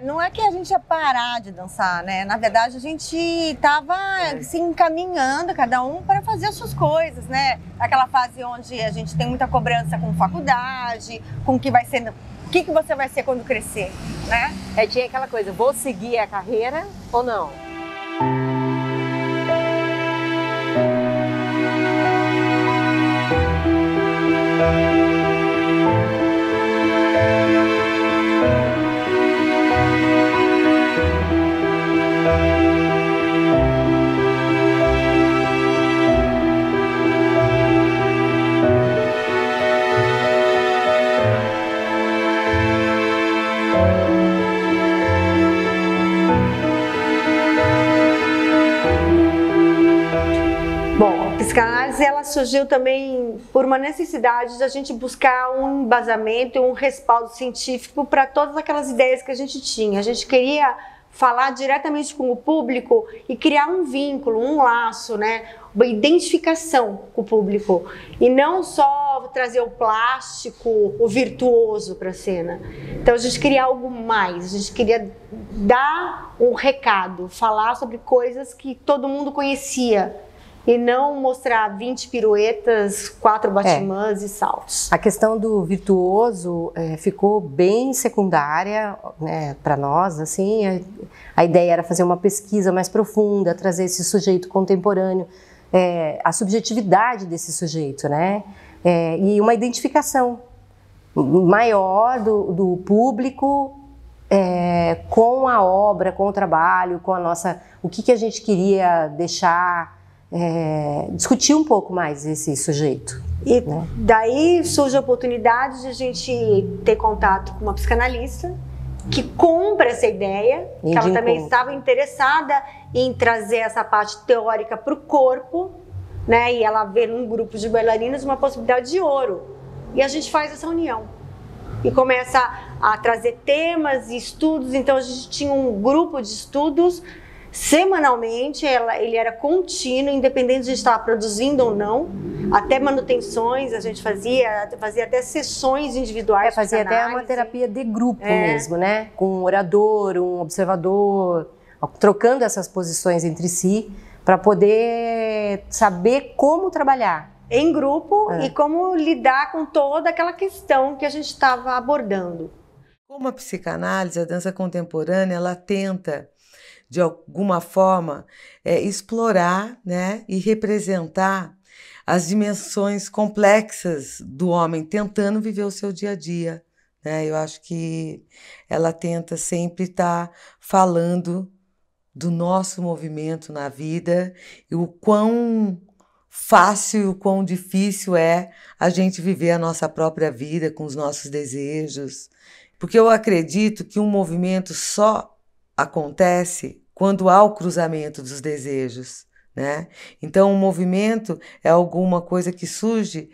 Não é que a gente ia parar de dançar, né? Na verdade, a gente estava se encaminhando, cada um para fazer as suas coisas, né? Aquela fase onde a gente tem muita cobrança com faculdade, com o que vai ser, o que você vai ser quando crescer, né? Tinha aquela coisa, vou seguir a carreira ou não? Bom, a psicanálise ela surgiu também por uma necessidade de a gente buscar um embasamento, um respaldo científico para todas aquelas ideias que a gente tinha. A gente queria falar diretamente com o público e criar um vínculo, um laço, né? Uma identificação com o público. E não só trazer o plástico, o virtuoso para a cena. Então a gente queria algo mais, a gente queria dar um recado, falar sobre coisas que todo mundo conhecia. E não mostrar 20 piruetas, 4 batimãs e saltos. A questão do virtuoso ficou bem secundária, né, para nós. Assim, a ideia era fazer uma pesquisa mais profunda, trazer esse sujeito contemporâneo, a subjetividade desse sujeito, né, e uma identificação maior do público com a obra, com o trabalho, com a nossa, o que a gente queria deixar. Discutir um pouco mais esse sujeito. E daí surge a oportunidade de a gente ter contato com uma psicanalista que compra essa ideia, que ela também estava interessada em trazer essa parte teórica para o corpo, né? E ela vê num grupo de bailarinas uma possibilidade de ouro. E a gente faz essa união. E começa a trazer temas e estudos. Então a gente tinha um grupo de estudos semanalmente, ele era contínuo, independente de estar produzindo ou não, até manutenções a gente fazia até sessões individuais. Fazia até uma terapia de grupo mesmo, né? Com um orador, um observador, trocando essas posições entre si, para poder saber como trabalhar. Em grupo e como lidar com toda aquela questão que a gente estava abordando. Como a psicanálise, a dança contemporânea, ela tenta de alguma forma, explorar, né, e representar as dimensões complexas do homem tentando viver o seu dia a dia. Né? Eu acho que ela tenta sempre estar falando do nosso movimento na vida e o quão fácil e o quão difícil é a gente viver a nossa própria vida com os nossos desejos. Porque eu acredito que um movimento só acontece quando há o cruzamento dos desejos, né? Então, o movimento é alguma coisa que surge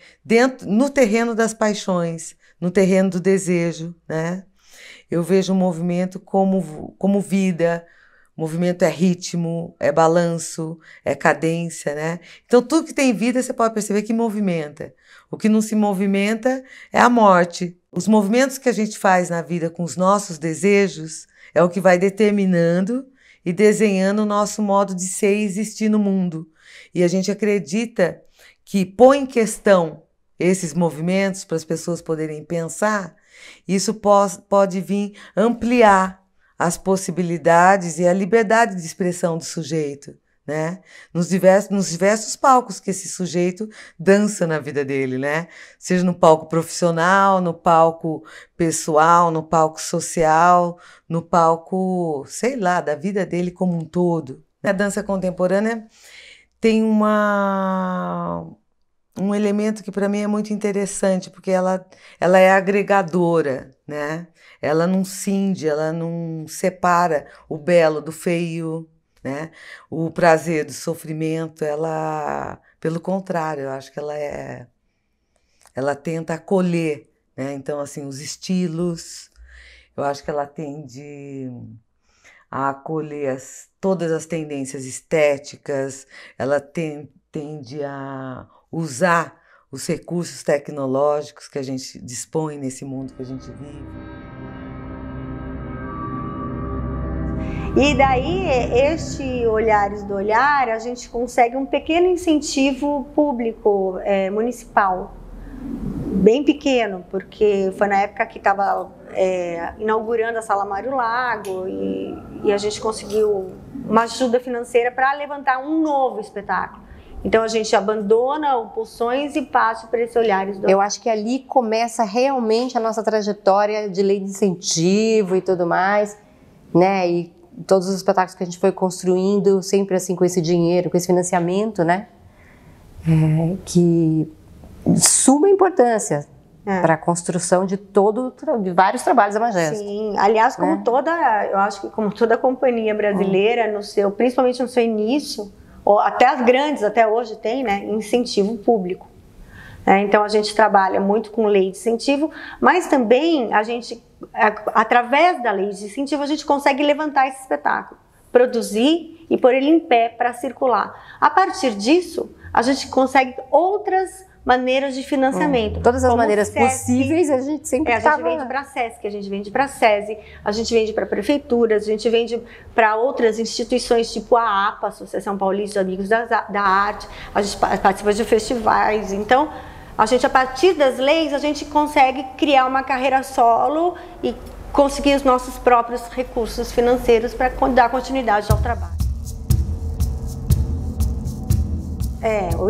no terreno das paixões, no terreno do desejo, né? Eu vejo o movimento como vida. O movimento é ritmo, é balanço, é cadência, né? Então, tudo que tem vida, você pode perceber que movimenta. O que não se movimenta é a morte. Os movimentos que a gente faz na vida com os nossos desejos é o que vai determinando e desenhando o nosso modo de ser e existir no mundo. E a gente acredita que põe em questão esses movimentos para as pessoas poderem pensar, isso pode vir ampliar as possibilidades e a liberdade de expressão do sujeito, né? Nos diversos palcos que esse sujeito dança na vida dele, né? Seja no palco profissional, no palco pessoal, no palco social, no palco, sei lá, da vida dele como um todo. A dança contemporânea tem um elemento que para mim é muito interessante, porque ela é agregadora, né? Ela não cinge, ela não separa o belo do feio, né? O prazer do sofrimento, pelo contrário, eu acho que ela tenta acolher, né? Então, assim, os estilos, eu acho que ela tende a acolher todas as tendências estéticas, ela tende a usar os recursos tecnológicos que a gente dispõe nesse mundo que a gente vive. E daí, este Olhares do Olhar, a gente consegue um pequeno incentivo público, municipal, bem pequeno, porque foi na época que estava inaugurando a Sala Mário Lago e a gente conseguiu uma ajuda financeira para levantar um novo espetáculo. Então a gente abandona o Pulsões e passa para esse Olhares do Olhar. Eu acho que ali começa realmente a nossa trajetória de lei de incentivo e tudo mais, né? E todos os espetáculos que a gente foi construindo, sempre assim com esse dinheiro, com esse financiamento, né? Que suma importância para a construção de vários trabalhos da Majesco. Sim, aliás, como eu acho que como toda companhia brasileira, principalmente no seu início, ou até as grandes, até hoje tem, né, incentivo público. Então a gente trabalha muito com lei de incentivo, mas também a gente, através da lei de incentivo, a gente consegue levantar esse espetáculo, produzir e pôr ele em pé para circular. A partir disso, a gente consegue outras maneiras de financiamento. Todas as maneiras possíveis, a gente sempre a gente vende para a SESC, a gente vende para a SESI, a gente vende para prefeituras, a gente vende para outras instituições, tipo a APA, Associação Paulista de Amigos da Arte, a gente participa de festivais. Então, a gente, a partir das leis, a gente consegue criar uma carreira solo e conseguir os nossos próprios recursos financeiros para dar continuidade ao trabalho.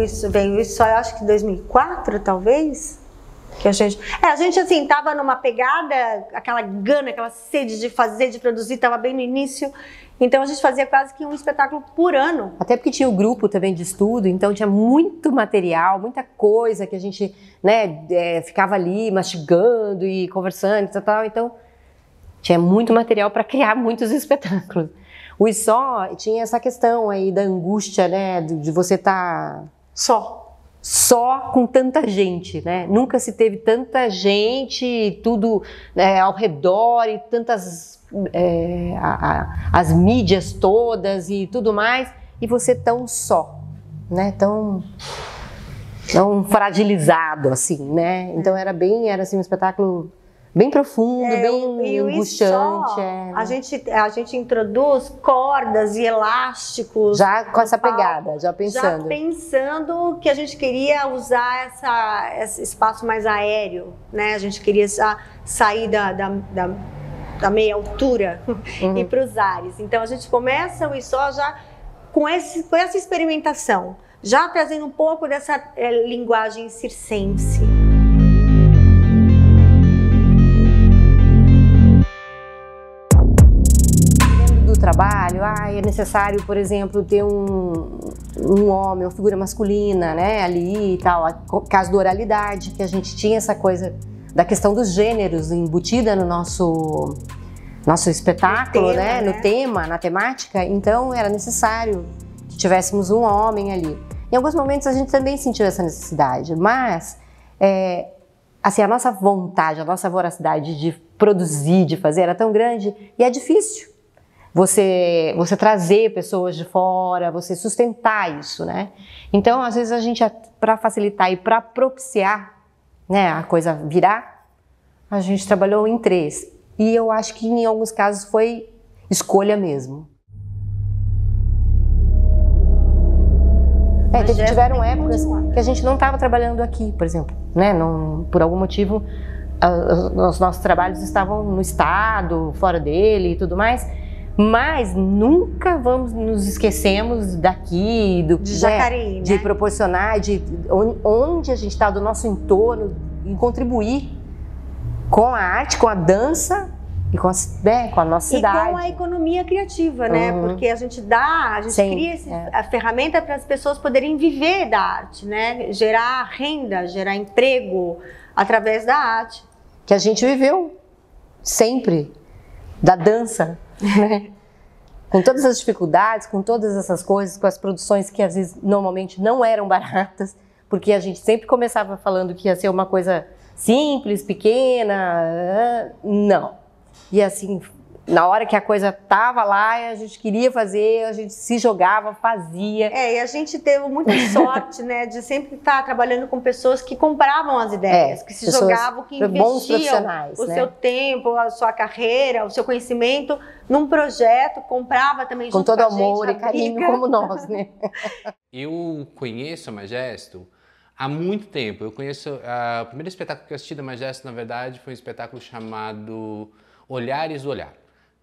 Isso veio só, eu acho que em 2004, talvez, que a gente assim, tava numa pegada, aquela gana, aquela sede de fazer, de produzir, tava bem no início, então a gente fazia quase que um espetáculo por ano. Até porque tinha o grupo também de estudo, então tinha muito material, muita coisa que a gente, né, ficava ali mastigando e conversando e tal, então tinha muito material para criar muitos espetáculos. O ISO tinha essa questão aí da angústia, né, de você estar só com tanta gente, né? Nunca se teve tanta gente, tudo ao redor e tantas as mídias todas e tudo mais, e você tão só, né? Tão fragilizado assim, né? Então era assim um espetáculo bem profundo, bem angustiante. A gente introduz cordas e elásticos. Já com essa pegada, já pensando que a gente queria usar esse espaço mais aéreo, né? A gente queria sair da meia altura e ir para os ares. Então a gente começa o ISO já com essa experimentação, já trazendo um pouco dessa linguagem circense. Trabalho, é necessário, por exemplo, ter um homem, uma figura masculina, né, ali e tal, caso da oralidade, que a gente tinha essa coisa da questão dos gêneros embutida no nosso espetáculo, no tema, na temática, então era necessário que tivéssemos um homem ali. Em alguns momentos a gente também sentiu essa necessidade, mas assim, a nossa vontade, a nossa voracidade de produzir, de fazer era tão grande e é difícil. Você trazer pessoas de fora, você sustentar isso, né? Então, às vezes a gente, para facilitar e para propiciar, né, a coisa virar, a gente trabalhou em 3. E eu acho que em alguns casos foi escolha mesmo. Tiveram épocas que a gente não estava trabalhando aqui, por exemplo, né? Por algum motivo, os nossos trabalhos estavam no estado, fora dele e tudo mais. Mas nunca nos esquecemos daqui, de Jacareí, de proporcionar, de onde a gente está, do nosso entorno, e contribuir com a arte, com a dança e com a nossa cidade. E com a economia criativa, né? Porque a gente cria a ferramenta para as pessoas poderem viver da arte, né? Gerar renda, gerar emprego através da arte. Que a gente viveu sempre, da dança. Com todas as dificuldades, com todas essas coisas, com as produções que às vezes normalmente não eram baratas, porque a gente sempre começava falando que ia ser uma coisa simples, pequena, não. E assim, na hora que a coisa tava lá, a gente queria fazer, a gente se jogava, fazia. E a gente teve muita sorte, né, de sempre estar trabalhando com pessoas que compravam as ideias, que se jogavam, que investiam o seu tempo, a sua carreira, o seu conhecimento num projeto, comprava também com junto todo com a amor gente, e carinho como nós, né? Eu conheço a Magesto há muito tempo. Eu conheço, o primeiro espetáculo que eu assisti da Magesto, na verdade, foi um espetáculo chamado Olhares do Olhar,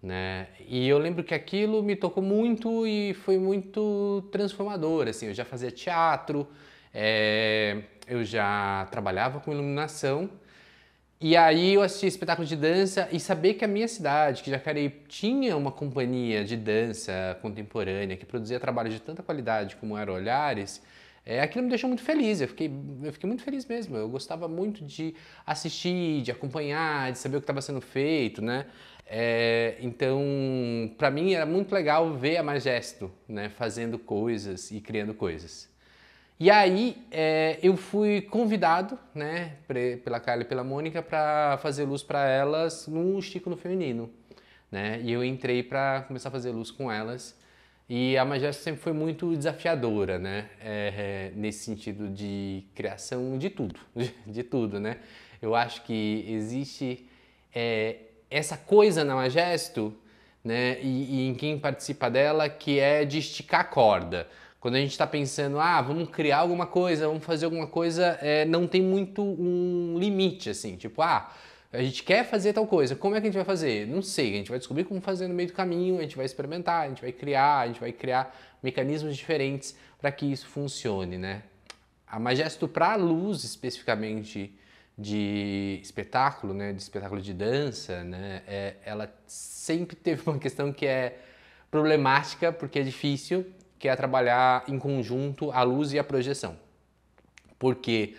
né? E eu lembro que aquilo me tocou muito e foi muito transformador, assim. Eu já fazia teatro, eu já trabalhava com iluminação, e aí eu assisti espetáculo de dança e saber que a minha cidade, que Jacareí, tinha uma companhia de dança contemporânea que produzia trabalho de tanta qualidade como era Olhares, aquilo me deixou muito feliz. Eu fiquei muito feliz mesmo. Eu gostava muito de assistir, de acompanhar, de saber o que estava sendo feito, né? Então, para mim era muito legal ver a Magesto, né, fazendo coisas e criando coisas. E aí eu fui convidado, né, pela Carla e pela Mônica para fazer luz para elas no Chico no Feminino, né? E eu entrei para começar a fazer luz com elas. E a Magesto sempre foi muito desafiadora, né? Nesse sentido de criação de tudo, né? Eu acho que existe essa coisa na Magesto, né? E em quem participa dela, que é de esticar a corda. Quando a gente está pensando, vamos criar alguma coisa, vamos fazer alguma coisa, não tem muito um limite, assim, tipo, a gente quer fazer tal coisa, como é que a gente vai fazer? Não sei, a gente vai descobrir como fazer no meio do caminho, a gente vai experimentar, a gente vai criar mecanismos diferentes para que isso funcione, né? A Magesto, para a luz especificamente de espetáculo, né, de espetáculo de dança, né, ela sempre teve uma questão que é problemática, porque é difícil, que é trabalhar em conjunto a luz e a projeção. Porque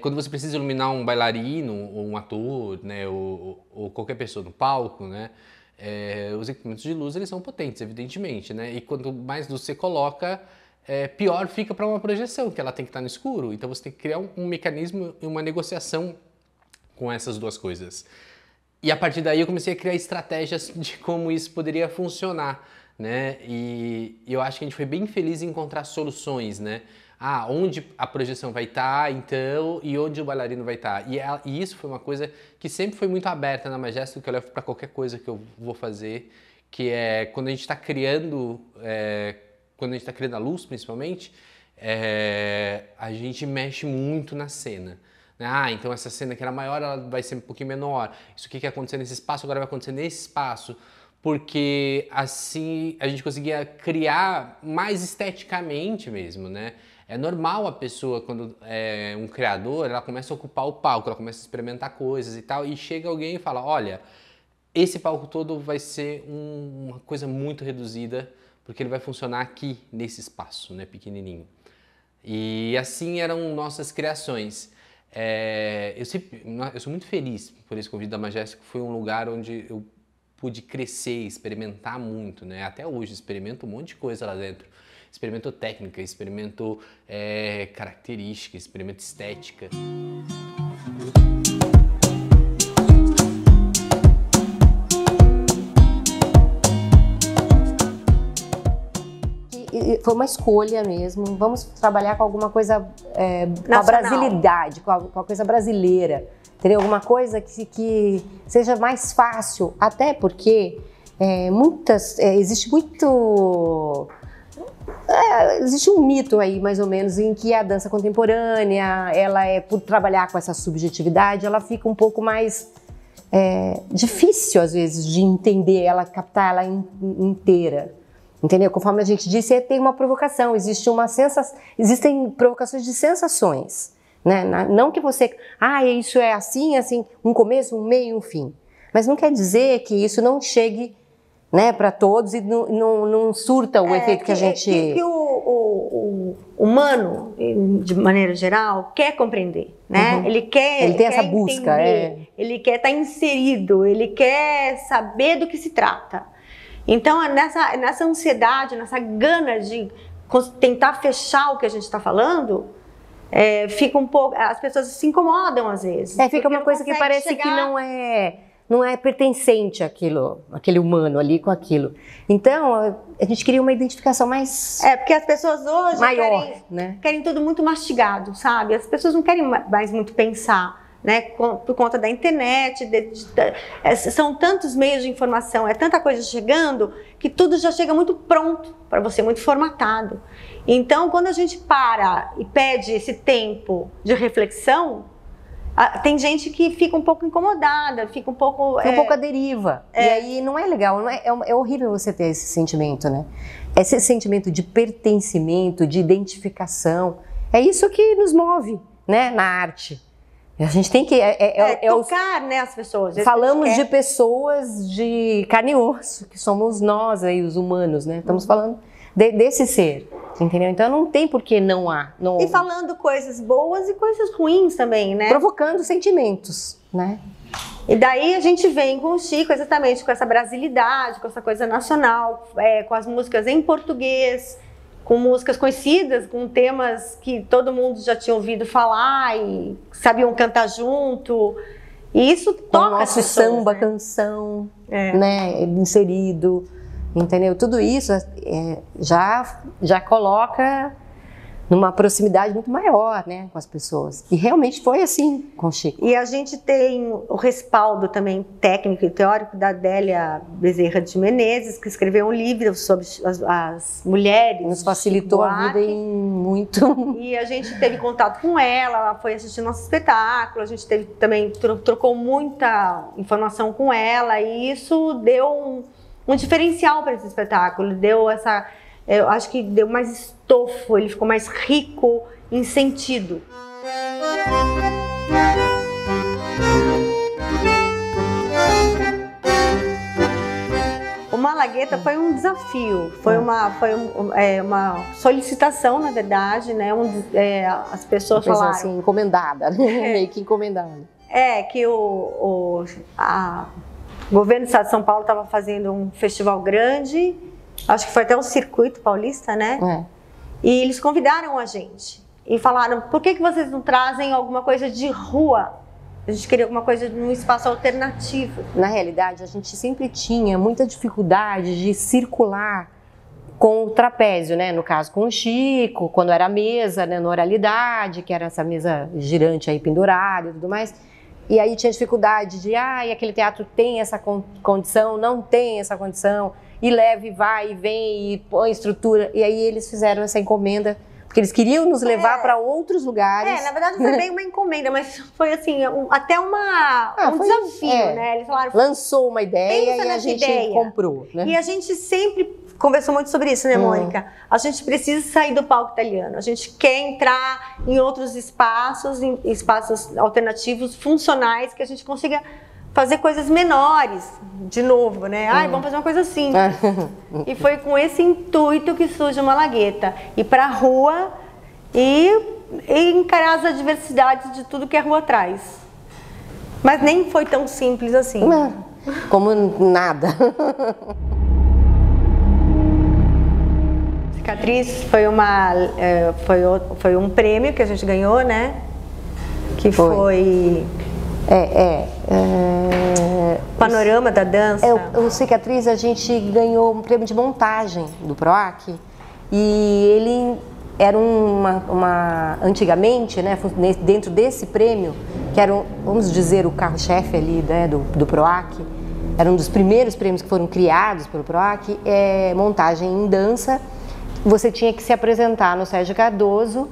quando você precisa iluminar um bailarino, ou um ator, né, ou qualquer pessoa no palco, né, os equipamentos de luz eles são potentes, evidentemente, né, e quanto mais luz você coloca, pior fica para uma projeção, que ela tem que estar no escuro. Então você tem que criar um mecanismo e uma negociação com essas duas coisas. E a partir daí eu comecei a criar estratégias de como isso poderia funcionar, né? E eu acho que a gente foi bem feliz em encontrar soluções, né? Onde a projeção vai estar, então, e onde o bailarino vai estar. E isso foi uma coisa que sempre foi muito aberta na Magesto, que eu levo para qualquer coisa que eu vou fazer, que é quando a gente está criando, a luz, principalmente, a gente mexe muito na cena. Então essa cena que era maior, ela vai ser um pouquinho menor. Isso aqui que ia acontecer nesse espaço, agora vai acontecer nesse espaço. Porque assim a gente conseguia criar mais esteticamente mesmo, né? É normal a pessoa, quando é um criador, ela começa a ocupar o palco, ela começa a experimentar coisas e tal, e chega alguém e fala, olha, esse palco todo vai ser uma coisa muito reduzida, porque ele vai funcionar aqui nesse espaço, né, pequenininho. E assim eram nossas criações. Eu sou muito feliz por esse convite da Magesto, que foi um lugar onde eu pude crescer, experimentar muito, né? Até hoje experimento um monte de coisa lá dentro. Experimento técnica, experimento característica, experimento estética. Foi uma escolha mesmo, vamos trabalhar com alguma coisa, com a brasilidade, com a coisa brasileira. Teria alguma coisa que seja mais fácil, até porque existe um mito aí, mais ou menos, em que a dança contemporânea, por trabalhar com essa subjetividade, ela fica um pouco mais difícil, às vezes, de entender, captar ela inteira. Entendeu? Conforme a gente disse, tem uma provocação, existem provocações de sensações. Né? Não que você, isso é assim, um começo, um meio e um fim. Mas não quer dizer que isso não chegue, né, para todos e não surta o efeito que a gente... Que o humano, de maneira geral, quer compreender, né? Uhum. Ele tem quer essa busca, entender, ele quer estar inserido, ele quer saber do que se trata. Então, nessa ansiedade, nessa gana de tentar fechar o que a gente está falando, fica um pouco, as pessoas se incomodam às vezes. Fica uma coisa que parece que não é não é pertencente aquele humano ali com aquilo. Então, a gente queria uma identificação mais porque as pessoas hoje maior, né? querem tudo muito mastigado, sabe? As pessoas não querem mais muito pensar, né? Por conta da internet, são tantos meios de informação, é tanta coisa chegando, que tudo já chega muito pronto para você, muito formatado. Então, quando a gente para e pede esse tempo de reflexão, tem gente que fica um pouco incomodada, fica um pouco à deriva. E aí não é legal, é horrível você ter esse sentimento, né? Esse sentimento de pertencimento, de identificação, é isso que nos move, né, na arte. A gente tem que tocar, né, as pessoas. Falamos de pessoas de carne e osso, que somos nós aí, os humanos, né? Estamos falando desse ser, entendeu? Então não tem por que não há. E falando coisas boas e coisas ruins também, né? Provocando sentimentos, né? E daí a gente vem com o Chico exatamente com essa brasilidade, com essa coisa nacional, com as músicas em português, com músicas conhecidas, com temas que todo mundo já tinha ouvido falar e sabiam cantar junto. E isso toca as pessoas, samba, né? Canção, né, inserido. Entendeu? Tudo isso já coloca numa proximidade muito maior, né, com as pessoas. E realmente foi assim com o Chico. E a gente tem o respaldo também técnico e teórico da Adélia Bezerra de Menezes, que escreveu um livro sobre as mulheres. Nos facilitou a vida em muito. E a gente teve contato com ela foi assistir nosso espetáculo, a gente teve também, trocou muita informação com ela, e isso deu um diferencial para esse espetáculo, eu acho que deu mais estofo, ele ficou mais rico em sentido. O Malagueta foi um desafio, foi uma solicitação, na verdade, né? As pessoas falaram assim, encomendada, né? Meio que encomendada. Que o governo do estado de São Paulo estava fazendo um festival grande, acho que foi até um circuito paulista, né? E eles convidaram a gente e falaram: por que vocês não trazem alguma coisa de rua? A gente queria alguma coisa num espaço alternativo. Na realidade, a gente sempre tinha muita dificuldade de circular com o trapézio, né? No caso, com o Chico, quando era a mesa, né? No Oralidade, que era essa mesa girante aí pendurada e tudo mais. E aí tinha dificuldade de, aquele teatro tem essa condição, não tem essa condição, e leva e vai e vem e põe estrutura. E aí eles fizeram essa encomenda, porque eles queriam nos levar para outros lugares. Na verdade não foi bem uma encomenda, mas foi assim, até um desafio, né? Eles falaram, lançou uma ideia e a gente comprou, né? E a gente sempre conversou muito sobre isso, né, Mônica? A gente precisa sair do palco italiano, a gente quer entrar em outros espaços, em espaços alternativos, funcionais, que a gente consiga fazer coisas menores, de novo, né? Vamos fazer uma coisa simples. E foi com esse intuito que surge o Malagueta. Ir para a rua e encarar as adversidades de tudo que a rua traz. Mas nem foi tão simples assim. Não, como nada. Cicatriz foi um prêmio que a gente ganhou, né? Que foi... Panorama da Dança. O Cicatriz, a gente ganhou um prêmio de montagem do PROAC, e ele era antigamente, né, dentro desse prêmio, que era, vamos dizer, o carro-chefe ali, né, do PROAC, era um dos primeiros prêmios que foram criados pelo PROAC, montagem em dança. Você tinha que se apresentar no Sérgio Cardoso,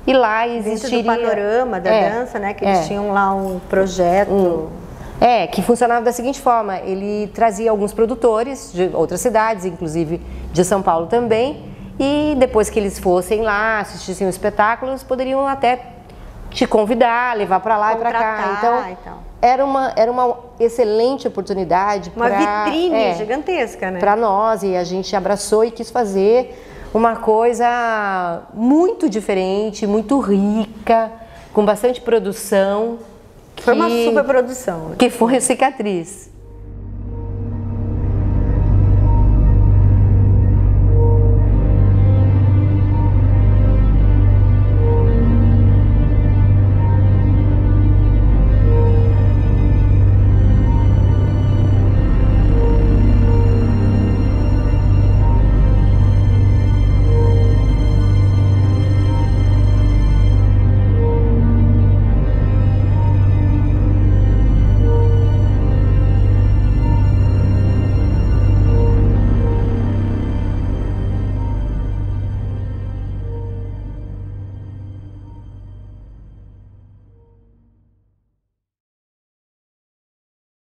e lá existiria... Dentro do Panorama da Dança, né? Que eles tinham lá um projeto... que funcionava da seguinte forma: ele trazia alguns produtores de outras cidades, inclusive de São Paulo também, e depois que eles fossem lá, assistissem o espetáculo, eles poderiam até te convidar, levar para lá e para cá. Então, era uma excelente oportunidade, uma vitrine gigantesca, né? Para nós, e a gente abraçou e quis fazer uma coisa muito diferente, muito rica, com bastante produção. Foi uma super produção. Que foi o Cicatriz.